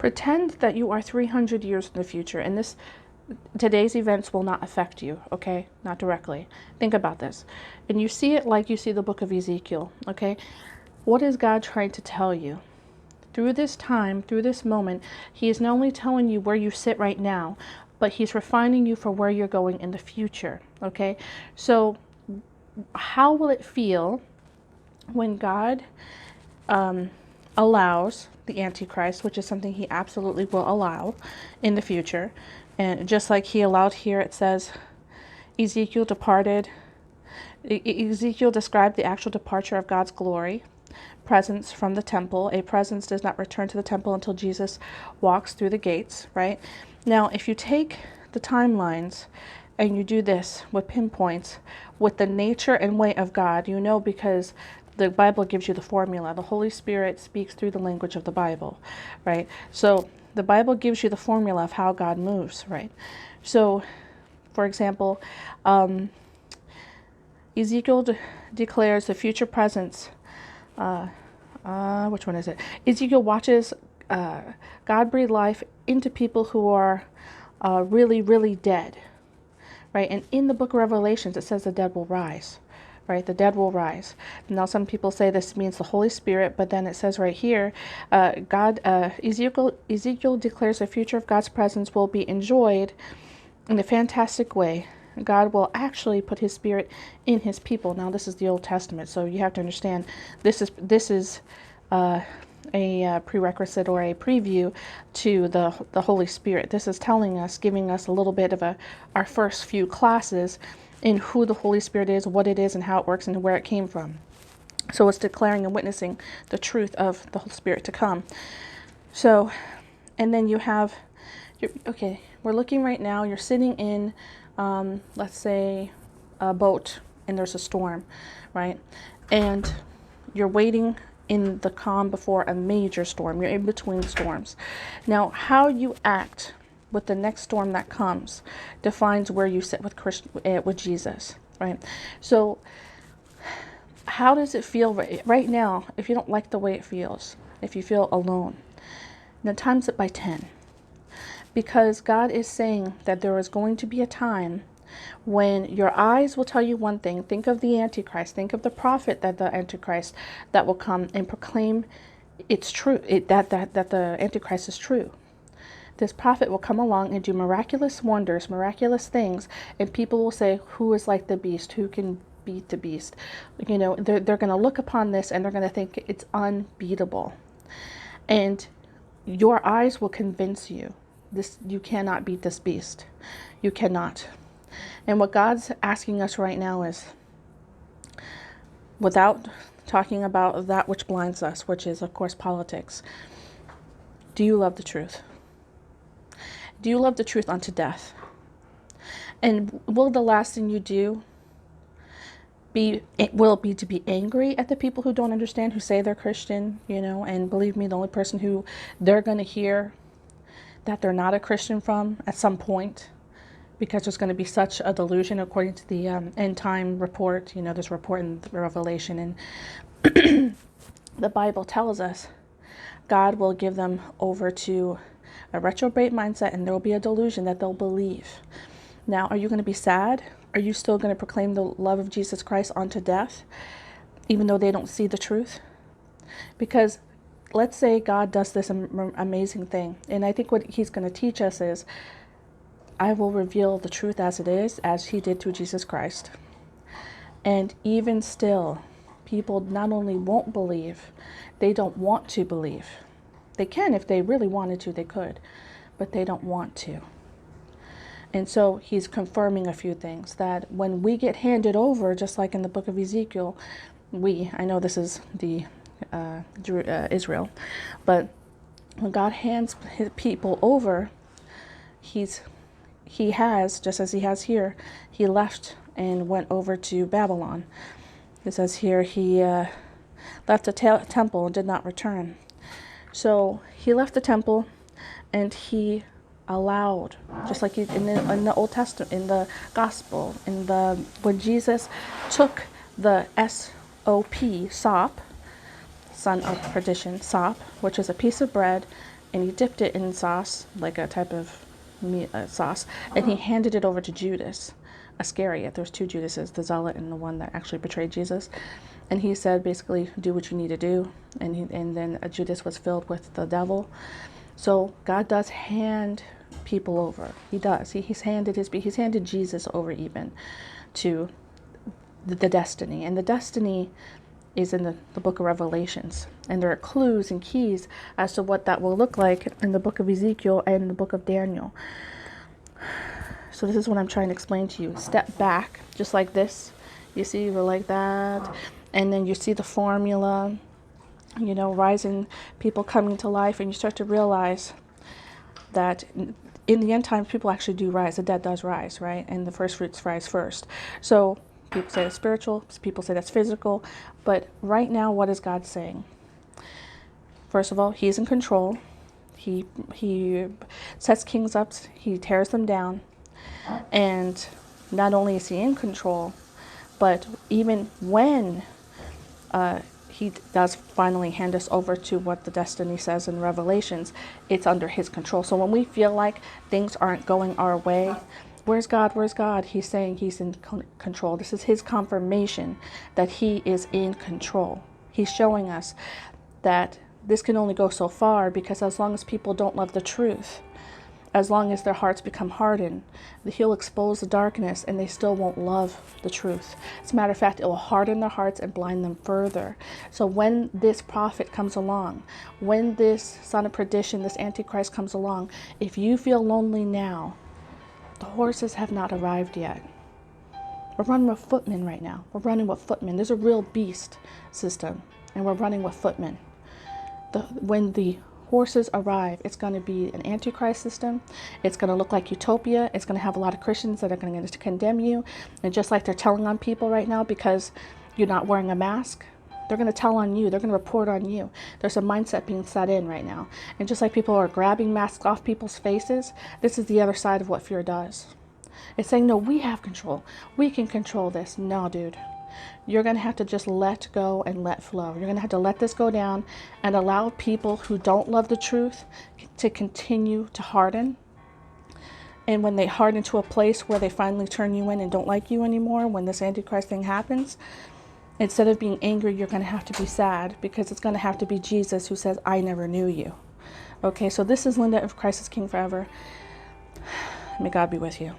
Pretend that you are 300 years in the future, and today's events will not affect you, okay? Not directly. Think about this. And you see it like you see the book of Ezekiel, okay? What is God trying to tell you? Through this time, through this moment, he is not only telling you where you sit right now, but he's refining you for where you're going in the future, okay? So how will it feel when God allows the Antichrist, which is something he absolutely will allow in the future, and just like he allowed here, it says, Ezekiel described the actual departure of God's glory, presence from the temple. A presence does not return to the temple until Jesus walks through the gates, right? Now, if you take the timelines and you do this with pinpoints, with the nature and way of God, you know, because the Bible gives you the formula. The Holy Spirit speaks through the language of the Bible, right? So the Bible gives you the formula of how God moves, right? So, for example, Ezekiel declares the future presence. Which one is it? Ezekiel watches God breathe life into people who are really, really dead, right? And in the book of Revelations, it says the dead will rise, right? The dead will rise. Now, some people say this means the Holy Spirit, but then it says right here, Ezekiel declares the future of God's presence will be enjoyed in a fantastic way. God will actually put his spirit in his people. Now, this is the Old Testament, so you have to understand this is a prerequisite or a preview to the Holy Spirit. This is telling us, giving us a little bit of our first few classes in who the Holy Spirit is, what it is, and how it works, and where it came from. So it's declaring and witnessing the truth of the Holy Spirit to come. So, and then you have, okay, we're looking right now, you're sitting in, let's say, a boat, and there's a storm, right? And you're waiting in the calm before a major storm. You're in between storms. Now, how you act with the next storm that comes defines where you sit with Jesus, right? So how does it feel right now if you don't like the way it feels, if you feel alone? Now times it by 10. Because God is saying that there is going to be a time when your eyes will tell you one thing. Think of the Antichrist. Think of the prophet that the Antichrist that will come and proclaim it's true, that the Antichrist is true. This prophet will come along and do miraculous wonders, miraculous things, and people will say, who is like the beast? Who can beat the beast? You know, they're going to look upon this and they're going to think it's unbeatable. And your eyes will convince you. You cannot beat this beast. You cannot. And what God's asking us right now is, without talking about that which blinds us, which is, of course, politics, do you love the truth? Do you love the truth unto death? And will the last thing you do will it be to be angry at the people who don't understand, who say they're Christian, you know, and believe me, the only person who they're going to hear that they're not a Christian from at some point, because there's going to be such a delusion according to the end time report. You know, this report in Revelation, and the Bible tells us God will give them over to a retrograde mindset, and there will be a delusion that they'll believe. Now, are you going to be sad? Are you still going to proclaim the love of Jesus Christ unto death, even though they don't see the truth? Because let's say God does this amazing thing. And I think what he's going to teach us is, I will reveal the truth as it is, as he did to Jesus Christ. And even still, people not only won't believe, they don't want to believe. They can, if they really wanted to, they could, but they don't want to. And so he's confirming a few things, that when we get handed over, just like in the book of Ezekiel, I know this is the Israel, but when God hands his people over, he has, just as he has here, he left and went over to Babylon. It says here he left the temple and did not return. So he left the temple, and he allowed, just like in the Old Testament, in the Gospel, when Jesus took the sop, son of perdition, sop, which is a piece of bread, and he dipped it in sauce, like a type of meat sauce, and he handed it over to Judas Iscariot. There's two Judases, the zealot and the one that actually betrayed Jesus. And he said, basically, do what you need to do. And then Judas was filled with the devil. So God does hand people over. He does. He's handed Jesus over even to the destiny. And the destiny is in the book of Revelations. And there are clues and keys as to what that will look like in the book of Ezekiel and the book of Daniel. So this is what I'm trying to explain to you. Step back, just like this. You see, we're like that. And then you see the formula, you know, rising people coming to life. And you start to realize that in the end times, people actually do rise. The dead does rise, right? And the first fruits rise first. So people say that's spiritual. People say that's physical. But right now, what is God saying? First of all, he's in control. He sets kings up. He tears them down. And not only is he in control, but even when he does finally hand us over to what the destiny says in Revelations, it's under his control. So when we feel like things aren't going our way, where's God? Where's God? He's saying he's in control. This is his confirmation that he is in control. He's showing us that this can only go so far, because as long as people don't love the truth, as long as their hearts become hardened, he'll expose the darkness and they still won't love the truth. As a matter of fact, it will harden their hearts and blind them further. So when this prophet comes along, when this son of perdition, this antichrist comes along, if you feel lonely now, the horses have not arrived yet. We're running with footmen right now. We're running with footmen. There's a real beast system, and we're running with footmen. When the horses arrive, it's going to be an antichrist system. It's going to look like utopia. It's going to have a lot of Christians that are going to condemn you. And just like they're telling on people right now because you're not wearing a mask, they're going to tell on you. They're going to report on you. There's a mindset being set in right now. And just like people are grabbing masks off people's faces, this is the other side of what fear does. It's saying, no, we have control. We can control this. No, dude. You're going to have to just let go and let flow. You're going to have to let this go down and allow people who don't love the truth to continue to harden. And when they harden to a place where they finally turn you in and don't like you anymore, when this Antichrist thing happens, instead of being angry, you're going to have to be sad, because it's going to have to be Jesus who says, I never knew you. Okay, so this is Linda of Christ is King Forever. May God be with you.